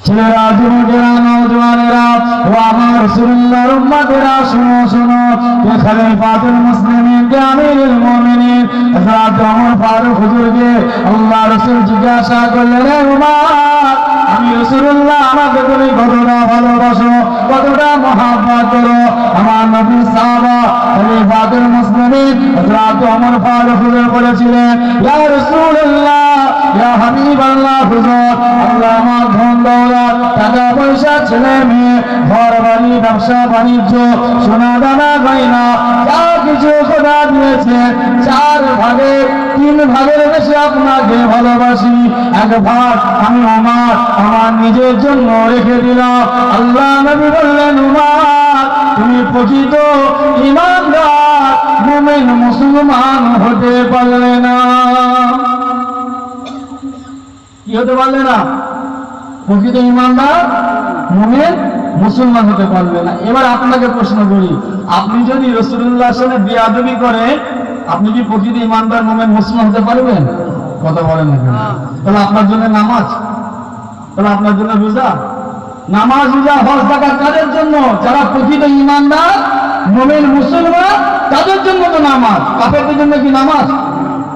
ছেলেরা, যুবকেরা, নওজওয়ানেরা ও আমার রাসূলুল্লাহর উম্মতেরা, শুনো শুনো, কে খলিফাতুল মুসলিমিন, কে আমিরুল মুমিনিন হযরত ওমর ফারুক হুজুরকে আল্লাহ রাসূল জিজ্ঞাসা করলেন, হে উমর, আমি রাসূলুল্লাহ, আমাকে তুমি কতটা ভালোবাসো, কতটা মহব্বত করো? আমার নবী সাহাবা খলিফাতুল মুসলিমিন হযরত ওমর ফারুক হুজুর বলেছিলেন, ইয়া রাসূলুল্লাহ, ইয়া হাবিবাল্লাহ হুজুর, আল্লাহ আমার ধন দৌলত, টাকা পয়সা, ছেলে মেয়ে, ঘর বাড়ি, ব্যবসা বাণিজ্য, সোনা দানা গয়না, যা কিছু খোদা দিয়েছে, 4 ভাগের 3 ভাগের বেশি আপনাকে ভালোবাসি, 1 ভাগ আমি আমার নিজের জন্য রেখে দিলাম। আল্লাহ নবী বললেন, উমর, তুমি প্রকৃত ঈমানদার মুমিন মুসলমান হতে পারলে না। কি হতে পারলে না? প্রকৃত ঈমানদার মুমিন মুসলমান হতে পারবে না। এবার আপনাকে প্রশ্ন করি, আপনি যদি রাসূলুল্লাহর সাথে বেয়াদবি করেন, আপনি কি প্রকৃত ঈমানদার মুমিন মুসলমান হতে পারবেন? কথা বলেন না কেন? তাহলে আপনার জন্য নামাজ, তাহলে আপনার জন্য রোজা, নামাজ, রোজা, হজ, যাকাত কাদের জন্য? যারা প্রকৃত ঈমানদার মুমিন মুসলমান, তাদের জন্য তো নামাজ। কাফেরদের জন্য কি নামাজ?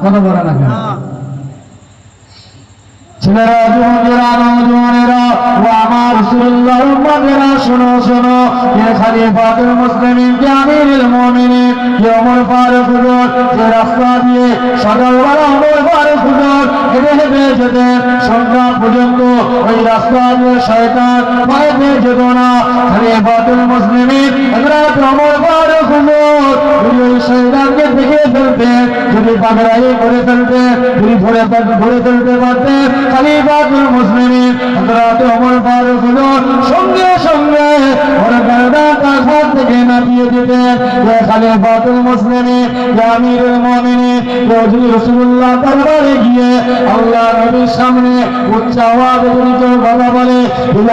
কথা বলেন না কেন? ছেলেরা, যুবকেরা, নওজওয়ানেরা ও আমার রাসূলুল্লাহর উম্মতেরা, শোনো শোনো, কে খলিফাতুল মুসলিমিন, কে আমিরুল মুমিনিন, কে ওমর ফারুক হুজুর, যে রাস্তা দিয়ে সকালবেলা ওমর ফারুক হুজুর হেঁটে হেঁটে যেতেন, সন্ধ্যা পর্যন্ত ওই রাস্তা দিয়ে শয়তান ভয় পেয়ে যেত না। খলিফাতুল মুসলিমিন হযরত ওমর ফারুক হুজুর ওই শয়তানকে দেখে ফেলতেন, যদি পাগড়াই করে ফেলতেন, যদি ধরে ফেলতে পারতেন, খলিফাতুল মুসলিমিন হযরত ওমর ফারুক হুজুর সঙ্গে সঙ্গে ওর গর্দানটা ঘাট থেকে নামিয়ে দিতেন। খলিফাতুল মুসলিমিন, আমিরুল মুমিনিন যদি রাসূলুল্লাহ দরবারে গিয়ে আল্লাহ নবীর সামনে উচ্চ আওয়াজে যদি কেউ কথা বলে,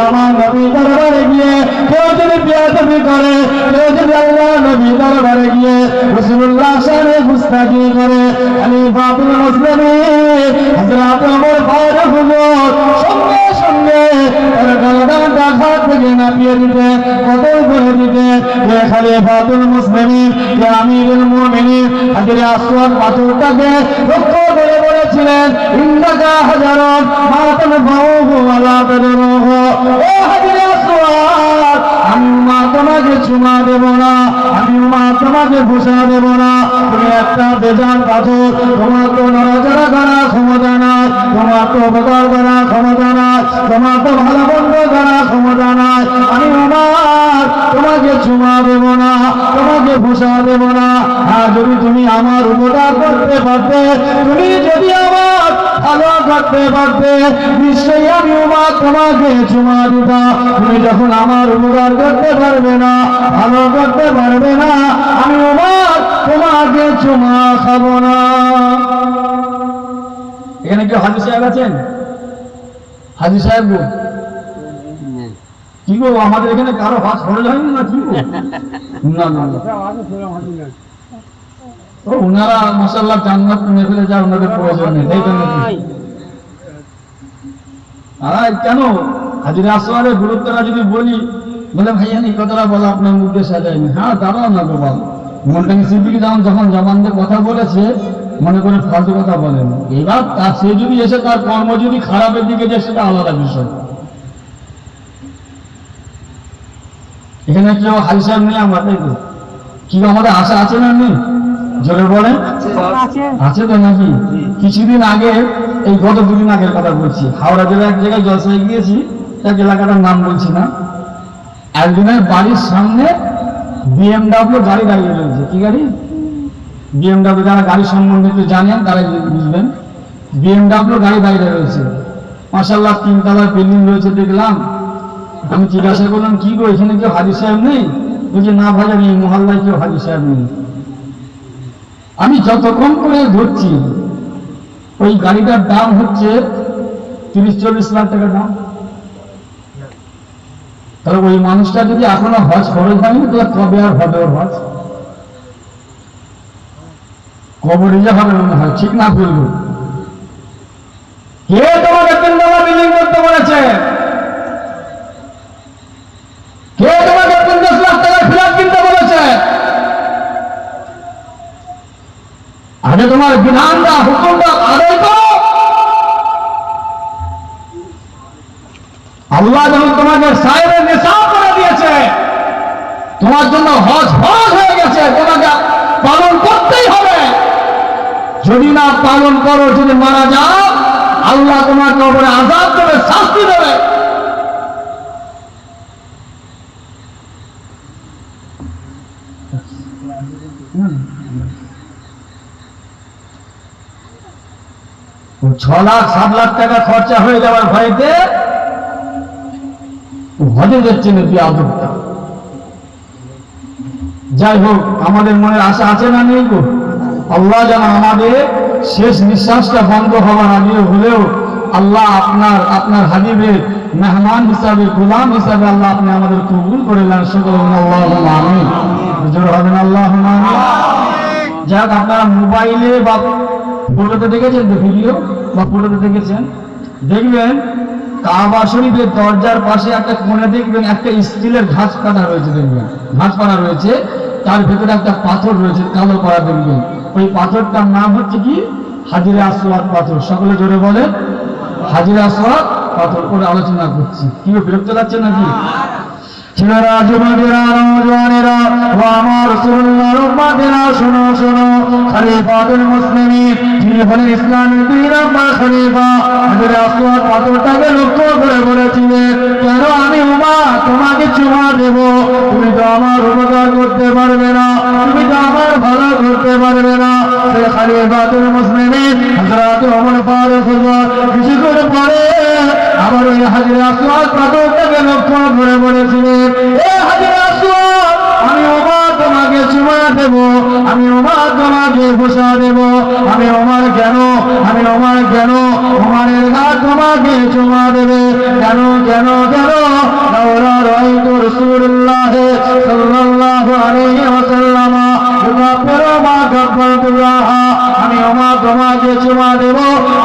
আমার নবী দরবারে গিয়ে কেউ যদি বেয়াদবি করে, কেউ যদি আল্লাহ নবী দরবারে গিয়ে রাসূলুল্লাহর সামনে গুস্তাখি করে, খলিফাতুল মুসলিমিন হযরত ওমর ফারুক হুজুর সঙ্গে সঙ্গে তার গর্দানটা ঘাট থেকে নামিয়ে দিতে, কতল করে দিতে। খলিফাতুল মুসলিমিন, আমিরুল মুমিনিন হাজরে আসওয়াদ পাথরটাকে লক্ষ্য করে বলেছিলেন, ইন্নাকা হাজারুন মা তানফাউহু ওয়া লা তাদুরুহু, ও হাজরে আসওয়াদ, আমি মা তোমাকে চুমা দেব না, আমি মা তোমাকে ঘুষা দেব না, তুমি একটা বেজান পাথর, তোমার তো নড়াচড়া করার ক্ষমতা নাই, তোমার তো উপকার করার ক্ষমতা নাই, তোমার তো ভালো মন্দ করার ক্ষমতা নাই, আমি উমর তোমাকে চুমা দেব না, তোমাকে ঘুষা দেব না। আর যদি তুমি আমার উপকার করতে পারতে, তুমি যদি আমার ভালো করতে পারতে, নিশ্চয়ই আমি উমর তোমাকে চুমা দিতাম। তুমি যখন আমার উপকার করতে পারবে না, ভালো করতে পারবে না, আমি উমর তোমাকে চুমা খাবো না। এখানে কেউ হাজী সাহেব আছেন? হাজী সাহেব গো, কি গো, আমাদের এখানে কারো হাত খরচ হয়নি না কি গো? না না, ও ওনারা মাশাআল্লাহ জান্নাত নিয়ে ফেলে যায়, ওনাদের প্রয়োজন নেই, তাই তো নাকি? আর কেন হাজরে আসওয়াদের গুরুত্বটা যদি বলি, বলে ভাইয়া এই কথাটা বলা আপনার মুখে সাজায়নি। হ্যাঁ, দাঁড়াও না গো বাবা, মনটাকে সিদ্দিকী যখন জবান দিয়ে কথা বলেছে, মনে করে ফালতু কথা বলেন। এবার তার সে যদি এসে তার কর্ম যদি খারাপের দিকে যায়, সেটা আলাদা বিষয়। এখানে কেউ হাজী সাহেব নেই আমরা, তাই তো? কি আমাদের আশা আছে না নেই? জোরে বলেন আছে তো নাকি? কিছুদিন আগে, এই গত 2 দিন আগের কথা বলছি, হাওড়া জেলার এক জায়গায় জলসায় গিয়েছি, এক এলাকাটার নাম বলছি না। একজনের বাড়ির সামনে BMW গাড়ি দাঁড়িয়ে রয়েছে। কি গাড়ি? BMW। যারা গাড়ি সম্বন্ধে একটু জানেন তারা বুঝবেন। BMW গাড়ি দাঁড়িয়ে রয়েছে, মাশাআল্লাহ 3 তলার বিল্ডিং রয়েছে। দেখলাম, আমি জিজ্ঞাসা করলাম, কি গো এখানে কেউ হাজী সাহেব নেই? বলছে না ভাইয়া, এই মহল্লায় কেউ হাজী সাহেব নেই। আমি যতক্ষণ করে ধরছি, ওই গাড়িটার দাম হচ্ছে 30-40 লাখ টাকা দাম। তাহলে ওই মানুষটা যদি এখনো হজ খরচ হয়নি, তাহলে কবে আর হবে ওর হজ? কবরে যে হবে মনে হয়, ঠিক না বলবো? কে তোমাকে 3 তলা বিল্ডিং করতে বলেছে? তোমার বিধানটা হুকুমটা আদায় করো। আল্লাহ যখন তোমাকে সাহেবের নিসাব করে দিয়েছে, তোমার জন্য হজ ফরজ হয়ে গেছে, তোমাকে পালন করতেই হবে। যদি না পালন করো, যদি মারা যাও, আল্লাহ তোমাকে উপরে আযাব দেবে, শাস্তি দেবে। ও 6 লাখ 7 লাখ টাকা খরচা হয়ে যাওয়ার ভয়তে হজে যাচ্ছে নাকি আদরটা। যাই হোক, আমাদের মনের আশা আছে না নেই গো? আল্লাহ যেন আমাদের শেষ নিঃশ্বাসটা বন্ধ হওয়ার আগে হলেও আল্লাহ আপনার হাবিবের মেহমান হিসাবে, গোলাম হিসাবে আল্লাহ আপনি আমাদের কবুল করে নেন। সকল আল্লাহুম্মা আমিন। জোরে হবেন আল্লাহুম্মা আমিন। যাক, আপনারা মোবাইলে বা ফটোতে দেখেছেন তো, ভিডিও বা ফটোতে দেখেছেন, দেখবেন কাবা শরীফের দরজার পাশে একটা কোণে দেখবেন একটা স্টিলের ঘাস কাটা রয়েছে, দেখবেন ঘাস পাড়া রয়েছে, তার ভেতরে একটা পাথর রয়েছে কালো করা, দেখবেন ওই পাথরটার নাম হচ্ছে কি? হাজিরে আসওয়াদ পাথর। সকলে জোরে বলে হাজিরে আসওয়াদ পাথর। করে আলোচনা করছি, কি বিরক্ত লাগছে নাকি? ছেলেরা, যুবকেরা, নওজওয়ানেরা ও আমার রাসূলুল্লাহর উম্মতেরা, শোনো শোনো। খলিফাতুল মুসলিমিন, যিনি হলেন ইসলামের 2 নম্বর খলিফা, হাজিরে আসওয়াদ পাথরটাকে লক্ষ্য করে বলেছিলেন, কেন আমি উমর তোমাকে চুমা দেব? তুমি তো আমার উপকার করতে পারবে না, তুমি তো আমার ভালো করতে পারবে না। সেই খলিফাতুল মুসলিমিন হযরত ওমর ফারুক কিছুক্ষণ পরে আবার ওই হাজিরে আসওয়াদ পাথরটাকে লক্ষ্য করে বলেছিলেন, এ হাজিরে আসওয়াদ, আমি ওমর তোমাকে চুমা দেব, আমি ওমর তোমাকে ঘোষা দেব। আমি ওমর কেন ওমরের ঘাট তোমাকে চুমা দেবে? কেন কেন কেন? লাউলা রাআইতু রাসূলুল্লাহ সাল্লাল্লাহু আলাইহি ওয়াসাল্লাম ইউকাফিরু মা কাফারতুল্লাহ, আমি ওমর তোমাকে চুমা দেব।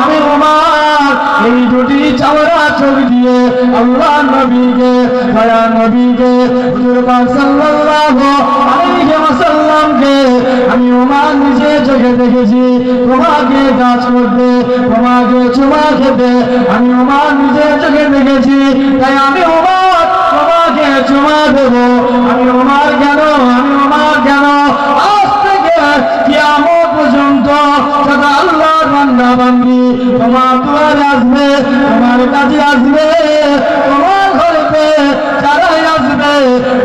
আমি ওমর এই দুটি চামড়া চোখ দিয়ে আল্লাহ নবীকে, দয়া নবীকে, হুজুর পাক সাল্লাল্লাহু আলাইহি ওয়াসাল্লামকে আমি ওমর নিজে চোখে দেখেছি তোমাকে কাজ করতে, তোমাকে চুমা খেতে, আমি ওমর নিজে চোখে দেখেছি, তাই আমি ওমর তোমাকে চুমা দেব। আমি ওমর কেন আজ থেকে কিয়ামত পর্যন্ত সদা আল্লাহর বান্দা বান্দি তোমার দুয়ারে আসবে, তোমার কাছে আসবে, তোমার ঘরেতে যারাই আসবে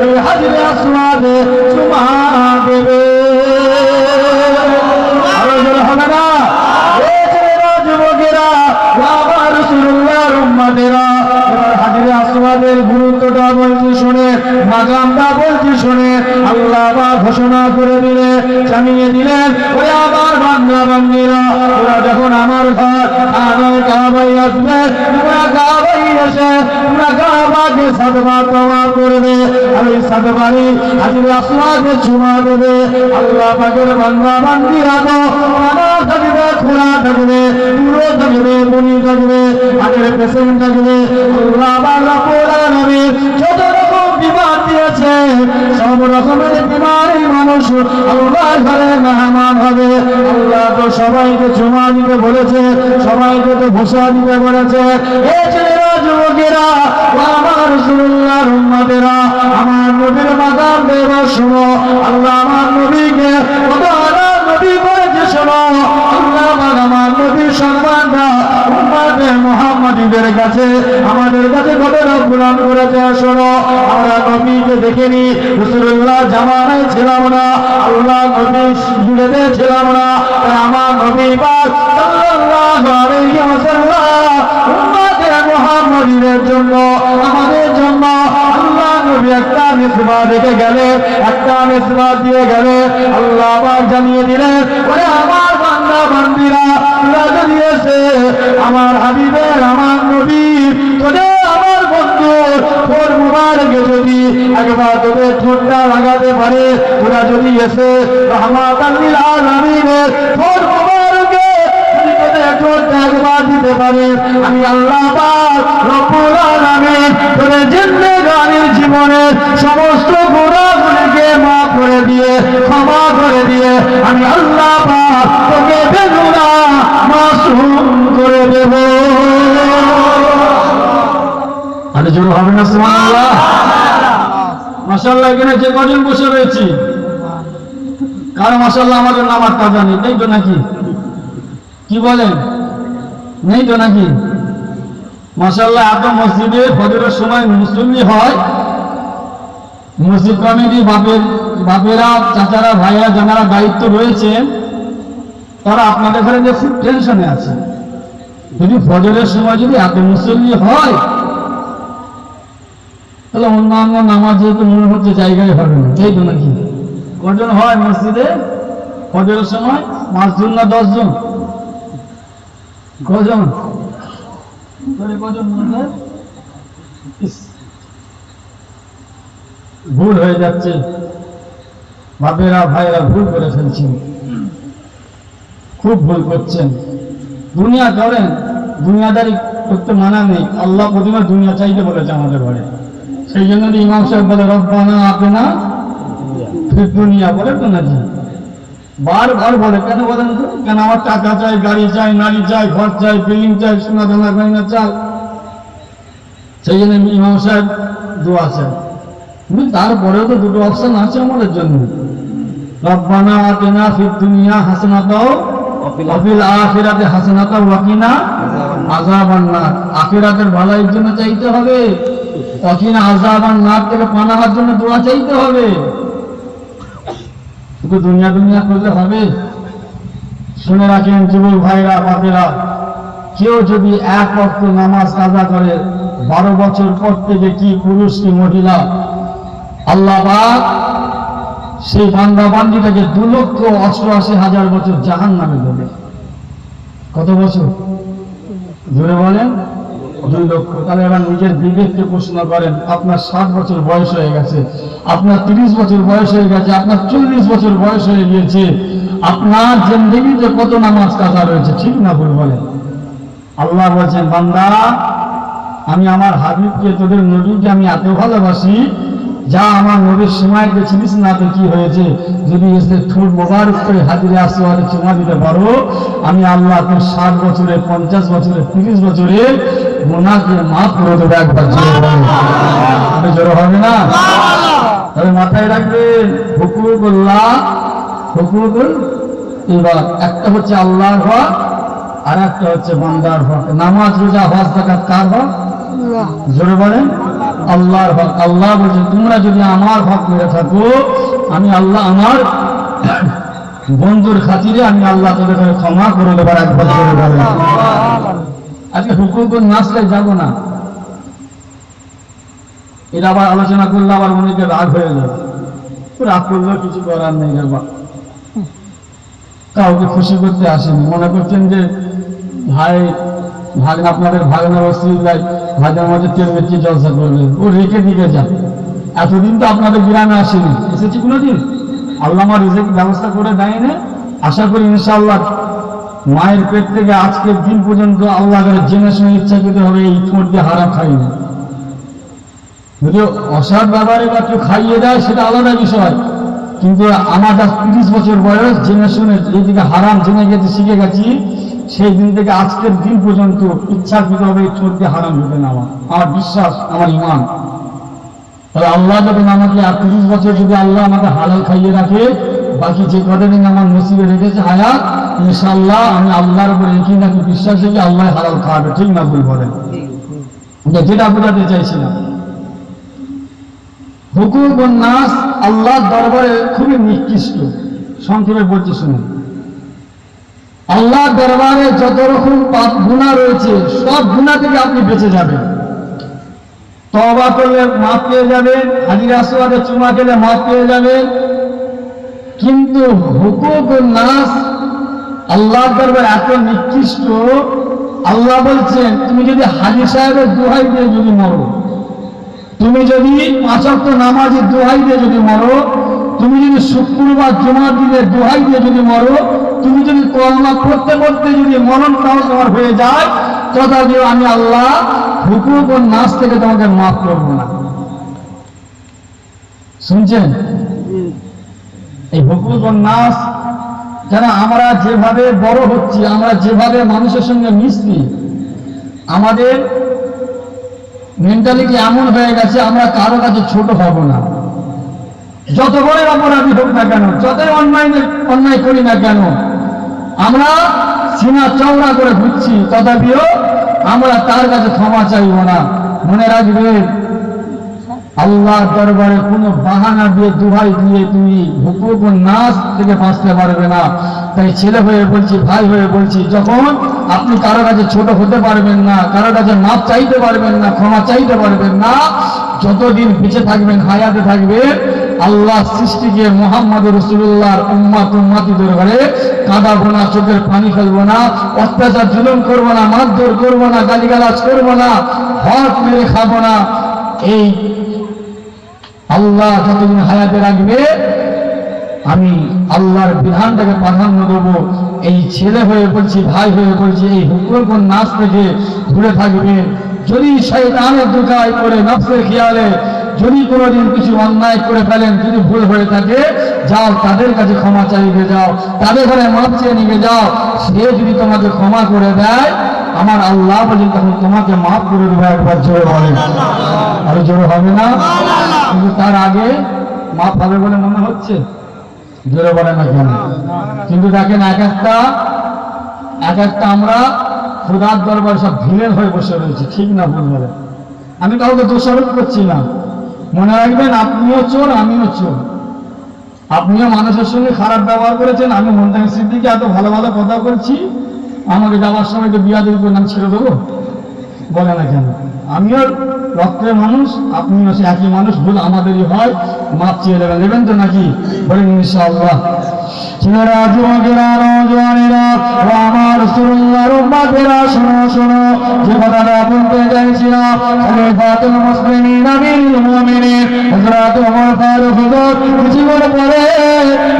ওই হাজিরে আসওয়াদে চুমা দেবে। আরো জোরে হবে না? এই ছেলেরা, যুবকেরা, আমার রাসূলুল্লাহর উম্মতেরা, এবার হাজিরে আসওয়াদের গুরুত্বটা বলছি শুনে, মাকামটা বলছি শুনে, আল্লাহ আবার ঘোষণা করে দিলে, জানিয়ে দিলেন, ওরে আমার বান্দা বান্দীরা, ওরা যখন আমার ঘর আমার কাবায় আসবে, তোমরা কাবায় এসে তোমরা কাবাকে 7 বার তাওয়াফ করবে, আর ওই 7 বারই হাজিরে আসওয়াদে চুমা দেবে। আল্লাহ পাকের বান্দা বান্দীরা তো কানা থাকবে, খোলা থাকবে, পুরো থাকবে, বনি থাকবে, হাতের পেশেন্ট থাকবে। আল্লাহ রাব্বুল আলামিন যত রকম বিমার দিয়েছে, সব রকমের বিমারি মানুষ আল্লাহ ঘরে মেহমান হবে। আল্লাহ তো সবাইকে চুমা দিতে বলেছে, সবাইকে তো ঘোষা দিতে বলেছে। এ ছেলেরা, যুবকেরা, আমার রাসূলুল্লাহর উম্মতেরা, আমার নবীর মাকাম দেওয়ার শোনো। আল্লাহ আমার নবীকে কত আলা নবী করেছে শোনো। আল্লাহ আমার নবীর সম্মানটা উম্মতে মুহাম্মাদীদের কাছে, আমাদের কাছে কত রক্ষণ করেছে শোনো। আমরা নবীকে দেখিনি, রাসূলুল্লাহ জামানায় ছিলাম না, আল্লাহ নবী যুগেতে ছিলাম না, তাই আমার নবী পাক সাল্লাল্লাহু আলাইহি ওয়াসাল্লাম উম্মতে মুহাম্মাদীদের জন্য, আমাদের জন্য আল্লাহ নবী একটা মিসবাহ রেখে গেলে, একটা মিসবাহ দিয়ে গেলে। আল্লাহ পাক জানিয়ে দিলেন, ওরে আমার বান্দা বান্দীরা, তোরা যদি এসে আমার হাবিবের, আমার নবীর, তোদের আমার বন্ধু তোর মুবারকে যদি একবার তোদের ঠোঁটটা লাগাতে পারে, তোরা যদি এসে রহমাতাল লিল আলামিনের তোর মুবারকে যদি তোদের ঠোঁটটা একবার দিতে পারে, আমি আল্লাহ পাক রব্বুল আলামিন তোদের জিন্দেগানির জীবনের সমস্ত গুনাহগুলিকে মাফ করে দিয়ে, ক্ষমা করে দিয়ে, আমি আল্লাহ পাক তোকে গ্রহণ করে দেব। আরে জোর হবে না সুবহানাল্লাহ। মাশাআল্লাহ এখানে যে কজন বসে রয়েছি কারো মাশাআল্লাহ আমাদের নামাজ কাজা নেই, তাই তো নাকি? কি বলেন, নেই তো নাকি? মাশাআল্লাহ এত মসজিদে ফজরের সময় মুসল্লি হয়, মসজিদ কমিটি বাপেরা চাচারা ভাইরা যারা দায়িত্ব রয়েছে তারা আপনাদের ঘরে যে খুব টেনশনে আছে। যদি ফজরের সময় যদি এত মুসল্লি হয় তাহলে অন্যান্য নামাজ যেহেতু মনে হচ্ছে জায়গায় হবে না, এই তো নাকি? কজন হয় মসজিদে ফজরের সময়? 5 জন না 10 জন? কজন কজন? ভুল হয়ে যাচ্ছে, বাপেরা ভাইরা ভুল করে ফেলছেন, খুব ভুল করছেন। দুনিয়া করেন, দুনিয়াদারি করতে মানা নেই। আল্লাহ প্রতিমা দুনিয়া চাইতে বলেছে আমাদের ঘরে, সেই জন্য ইমাম সাহেব বলে রব্বানা আতিনা ফিদ দুনিয়া, বলে তো নাকি? বারবার বলে, কেন বলেন তো? কেন আমার টাকা চাই, গাড়ি চাই, নারী চাই, ঘর চাই, বিল্ডিং চাই, সোনা দানা গয়না চাই। সেই জন্য ইমাম সাহেব দোয়া চাই। তারপরেও তো দুটো অপশন আছে আমাদের জন্য, রব্বানা আতিনা ফিদ দুনিয়া হাসানাতাও ওয়া ফিল আখিরাতি হাসানাতাও ওয়া কিনা আযাবান নার। আখিরাতের ভালোর জন্য চাইতে হবে, ওয়া কিনা আযাবান নার থেকে পানাহার জন্য দোয়া চাইতে হবে। শুধু দুনিয়া দুনিয়া করলে হবে? শুনে রাখেন যুবক ভাইরা বাপেরা, কেউ যদি এক ওয়াক্ত নামাজ কাজা করে 12 বছর পর থেকে, কি পুরুষ কি মহিলা, আল্লাহ পাক সেই বান্দা বান্দিটাকে 2,88,000 বছর জাহান্নামে দেবে। কত বছর? জোরে বলেন। 2 লক্ষ। তাহলে এবার নিজের বিবেককে প্রশ্ন করেন, আপনার 60 বছর বয়স হয়ে গেছে, আপনার 30 বছর বয়স হয়ে গেছে, আপনার 40 বছর বয়স হয়ে গিয়েছে, আপনার জিন্দেগিতে কত নামাজ কাজা রয়েছে? ঠিক না ভুল বলেন? আল্লাহ বলছেন, বান্দা আমি আমার হাবিবকে, তোদের নবীকে আমি এত ভালোবাসি, যা আমার নবীর সময় গেছিলিস না তো কি হয়েছে, যদি এসে ঠোঁট মোবারক করে হাজিরে আসওয়াদে চুমা দিতে পারো, আমি আল্লাহ তোর 60 বছরে, 50 বছরে, 30 বছরে গুনাহকে মাফ করে দেবো। একবার জোরে হবে না? তবে মাথায় রাখবেন, হুকুকুল্লাহ, হুকুকুল ইবাদ, একটা হচ্ছে আল্লাহর হক আর একটা হচ্ছে বান্দার হক। নামাজ রোজা হজ যাকাত কার হক? জোরে বলেন, আল্লাহর হক। আল্লাহ বলছে, তোমরা যদি আমার হক মেরে থাকো, আমি আল্লাহ আমার বন্ধুর খাতিরে আমি আল্লাহ তোদের ক্ষমা করে দেবার। একবার জোরে বলেন। আজকে হুকুকুন নাসলে যাবো না, এটা আবার আলোচনা করলে আবার অনেকে রাগ হয়ে যাবে। রাগ করলেও কিছু করার নেই। যাবা কাউকে খুশি করতে আসেনি, মনে করছেন যে ভাগনা, আপনাদের ভাগনার অস্তিত্বায় ভাগের মধ্যে তেল মেচি জলসা করবে, ও রেখে দিকে যান। এতদিন তো আপনাদের গ্রামে আসেনি, এসেছি কোনোদিন? আল্লাহ আমার রিজিক ব্যবস্থা করে দেয় না। আশা করি ইনশাআল্লাহ মায়ের পেট থেকে আজকের দিন পর্যন্ত আল্লাহ জেনে শুনে ইচ্ছাকৃত হবে এই ঠোঁট দিয়ে হারাম খাইনি। যদি অসৎ ব্যাপারে বা কেউ খাইয়ে দেয় সেটা আলাদা বিষয়, কিন্তু আমার যা 30 বছর বয়স, জেনে শুনে যেদিকে হারাম জেনে গেছি, শিখে গেছি, সেই দিন থেকে আজকের দিন পর্যন্ত ইচ্ছাকৃত হবে এই ঠোঁট দিয়ে হারাম ঢুকে না। আমার বিশ্বাস, আমার ইমান। তাহলে আল্লাহ যখন আমাকে 30 বছর যদি আল্লাহ আমাকে হালাল খাইয়ে রাখে, বাকি যে কতদিন আমার নসিবে রেখেছে হায়াত, ইনশাআল্লাহ আমি আল্লাহর উপরে একই নাকি বিশ্বাস রেখে আল্লাহ হালাল খাওয়াবে। ঠিক না ভুল বলেন? যেটা বোঝাতে চাইছিলাম, হুকুকুন নাস আল্লাহর দরবারে খুবই নিকৃষ্ট। সংক্ষেপে বলছি শুনুন, আল্লাহর দরবারে যত রকম পাপ গুনাহ রয়েছে, সব গুনাহ থেকে আপনি বেঁচে যাবেন। তওবা করলে মাফ পেয়ে যাবেন, হাজির আসওয়াদে চুমা খেলে মাফ পেয়ে যাবেন। কিন্তু হুকুকুন নাস আল্লাহর দরবারে এত নিকৃষ্ট, আল্লাহ বলছেন তুমি যদি হাজী সাহেবের দোহাই দিয়ে যদি মরো, তুমি যদি 5 ওয়াক্ত নামাজের দোহাই দিয়ে যদি মরো, তুমি যদি শুক্রবার জুমার দিনের দোহাই দিয়ে যদি মরো, তুমি যদি কলমা পড়তে পড়তে যদি মরণটাও তোমার হয়ে যায়, তথাপিও আমি আল্লাহ হুকুকুন নাস থেকে তোমাকে মাফ করবো না। শুনছেন? এই হুকুকুন নাস কেন আমরা যেভাবে বড় হচ্ছি, আমরা যেভাবে মানুষের সঙ্গে মিশছি, আমাদের মেন্টালিটি এমন হয়ে গেছে আমরা কারো কাছে ছোট হব না। যত বড় অপরাধী হোক না কেন, যতই অন্যায় করি না কেন, আমরা সীমা চওড়া করে ঘুরছি, তথাপিও আমরা তার কাছে ক্ষমা চাইব না। মনে রাখবেন, আল্লাহ দরবারে কোনো বাহানা দিয়ে দুহাই দিয়ে তুমি হুকুক ও নাস থেকে বাঁচতে পারবে না। তাই ছেলে হয়ে বলছি, ভাই হয়ে বলছি, যখন আপনি কারো কাছে ছোট হতে পারবেন না, কারো কাছে মাপ চাইতে পারবেন না, ক্ষমা চাইতে পারবেন না, যতদিন বেঁচে থাকবেন, হায়াতে থাকবেন, আল্লাহ সৃষ্টিকে মোহাম্মদ রাসূলুল্লাহর উম্মতিদের ঘরে কাঁদাবো না, চোখের পানি ফেলবো না, অত্যাচার জুলুম করবো না, মারধর করবো না, গালিগালাজ করবো না, হক মেরে খাবো না। এই আল্লাহ যতদিন হায়াতে রাখবে আমি আল্লাহর বিধানটাকে প্রাধান্য দেবো। এই ছেলে হয়ে বলছি, ভাই হয়ে বলছি, এই হুকুক নাচ থেকে দূরে থাকবেন। যদি শয়তানের দুকায় করে নফসের খেয়ালে যদি কোনোদিন কিছু অন্যায় করে ফেলেন, যদি ভুল হয়ে থাকে, যাও তাদের কাছে ক্ষমা চাইবে, যাও তাদের ঘরে মাপ চেয়ে নিয়ে যাও। সে যদি তোমাকে ক্ষমা করে দেয়, আমার আল্লাহ বলেন তখন তোমাকে মাফ করে দেবে। একবার জোরে বলেন, আরো জোরে হবে না? কিন্তু তার আগে মাফ হবে বলে মনে হচ্ছে? জোরে বলে না কেন? কিন্তু দেখেন, এক একটা আমরা খোদার দরবার সব ভিলেন হয়ে বসে রয়েছি, ঠিক না ভুল বলে? আমি কাউকে দোষারোপ করছি না। মনে রাখবেন, আপনিও চোর, আমিও চোর। আপনিও মানুষের সঙ্গে খারাপ ব্যবহার করেছেন, আমি মন্তান সিদ্দিকে এত ভালো ভালো কথা বলছি, আমাকে যাওয়ার সময় তো বিয়া দেবী নাম ছেড়ে দেবো? বলে না কেন? আমিও রক্তের মানুষ, আপনিও সে একই মানুষ, ভুল আমাদেরই হয়, মাপ চেয়ে দেবেন তো নাকি? বলেন ইনশাআল্লাহ। ছেলেরা, যুবকেরা, নওজোয়ানেরা ও আমার রাসূলুল্লাহর উম্মতেরা, শোনো শোনো, যে কথাটা বলতে চাইছিলাম, খলিফাতুল মুসলিমিন আমিরুল মুমিনিন হযরত ওমর ফারুক হুজুর কিছুক্ষণ পরে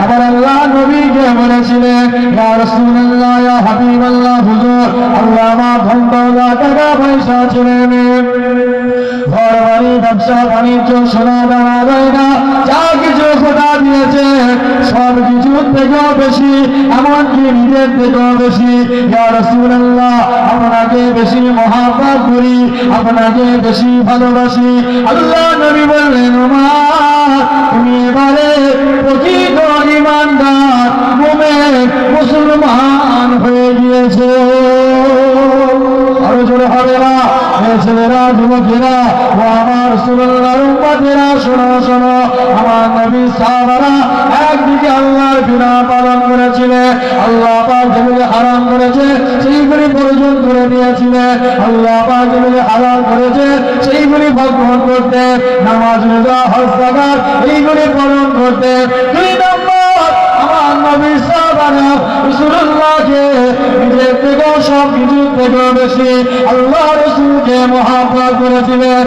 আবার আল্লাহ নবীকে বলেছিলেন, ইয়া রাসূলুল্লাহ, ইয়া হাবিবাল্লাহ, হুজুর, আল্লাহ আমার ধন দৌলত, টাকা পয়সা ছেড়ে নেন, ঘর বাড়ি, ব্যবসা বাণিজ্য, সোনা দানা গয়না, যা কিছু খোদা দিয়েছে সব কিছুর থেকেও বেশি, এমনকি নিজের থেকেও বেশি, ইয়া রাসূলুল্লাহ, আপনাকে বেশি মহব্বত করি, আপনাকে বেশি ভালোবাসি। আল্লাহ নবী বললেন, ওমর, তুমি এবারে প্রকৃত ঈমানদার মুমিন মুসলমান হয়ে গিয়েছে। আরো জোরে হবে না? ছেলেরা, যুবকেরা ও আমার রাসূলুল্লাহর উম্মতেরা, শোনো শোনো, আমার নবী সাহাবারা একদিকে আল্লাহর বিধান পালন করেছিলেন, আল্লাহ পাক যেগুলি হারাম করেছে সেইগুলি বর্জন করে দিয়েছিলেন, আল্লাহ পাক যেগুলি হালাল করেছে সেইগুলি গ্রহণ করতে, নামাজ, রোজা, হজ, যাকাত এইগুলি পালন করতে। দুই নম্বর, আমার নবী সাহাবারা রাসূলুল্লাহকে নিজের থেকেও সব কিছুর থেকেও বেশি আল্লাহ রাসূলকে মহব্বত করেছিলেন।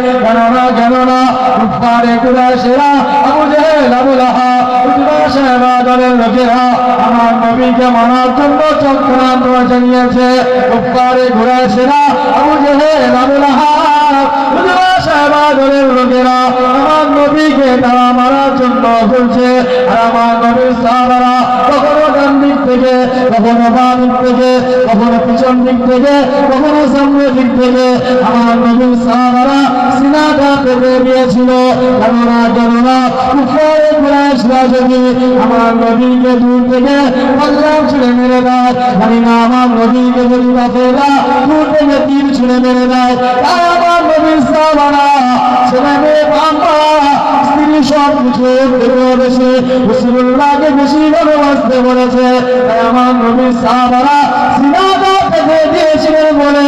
কেননা কুফারে কুরাইশেরা, আবু জেহেল, আবু লাহাব, উতবা, সাইবা দলের লোকেরা আমার নবীকে মারার জন্য চক্রান্ত চালিয়েছে। কুফারে কুরাইশেরা, আবু জেহেল, আবু লাহাব, উতবা, সাইবা দলের লোকেরা আমার নবীকে তারা মারার জন্য বলছে। আর আমার নবীর সাহাবারা কখনো ডান দিক থেকে, কখনো বাম দিক থেকে, কখনো পিছন দিক থেকে, কখনো সামনের দিক থেকে আমার নবীর সাহাবারা সিনাটা পেতে দিয়েছিল। কেননা কুফারে কুরাইশরা যদি আমার নবীকে দূর থেকে পাল্লাম ছুঁড়ে মেরে দেয়, জানি না আমার নবীকে যদি কাফেররা দূর থেকে তীর ছুঁড়ে মেরে দেয়, তাই আমার নবীর সাহাবারা ছেলে মেয়ে, বাবা, স্ত্রী সব কিছু বেশি রাসূলুল্লাহকে বেশি ভালোবাসতে বলেছে। তাই আমার নবীর সাহাবারা সিনাটা পেতে দিয়েছিলেন বলে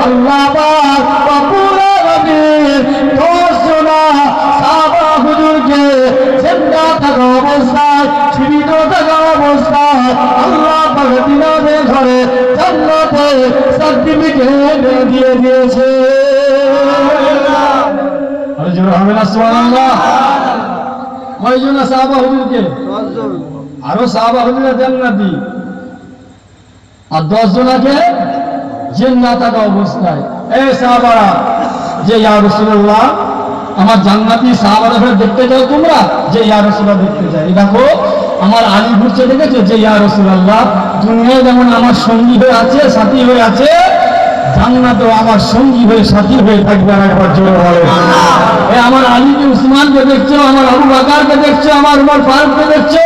আল্লাহ পাক রব্বুল আলামিন 10 জন সাহাবা হুজুরকে জিন্দা থাকা অবস্থায়, জীবিত থাকা অবস্থায় আল্লাহ পাক দিনের ঘরে জান্নাতে সার্টিফিকেট দিয়ে দিয়েছে। আরে জোরে হবে না সুবহানাল্লাহ? কয়জন সাহাবা হুজুরকে? 10 জন। আরো সাহাবা হুজুরা জান্নাতি, আর 10 জনকে জিন্দা থাকা অবস্থায়। এই সাহাবারা যে ইয়া রাসূলুল্লাহ আমার জান্নাতি সাহাবারা দেখতে যাও তোমরা, যে ইয়া রাসূলুল্লাহ দেখতে যায়। দেখো আমার আলী ঘুরছে, দেখেছো, যে ইয়া রাসূলুল্লাহ দুনিয়ায় যেমন আমার সঙ্গী হয়ে আছে, সাথী হয়ে আছে, জান্নাতেও আমার সঙ্গী হয়ে সাথী হয়ে থাকবে। আর একবার জোরে বলে আমার আলীকে, উসমানকে দেখছো, আমার আবু বকরকে দেখছো, আমার উমর ফারুককে দেখছো,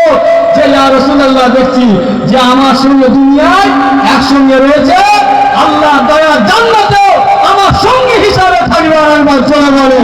যে ইয়া রাসূলুল্লাহ দেখছি যে আমার সঙ্গে দুনিয়ায় একসঙ্গে রয়েছে, আল্লাহ দয়া জান্নাতেও আমার সঙ্গী হিসাবে থাকবে। আর একবার জোরে বলে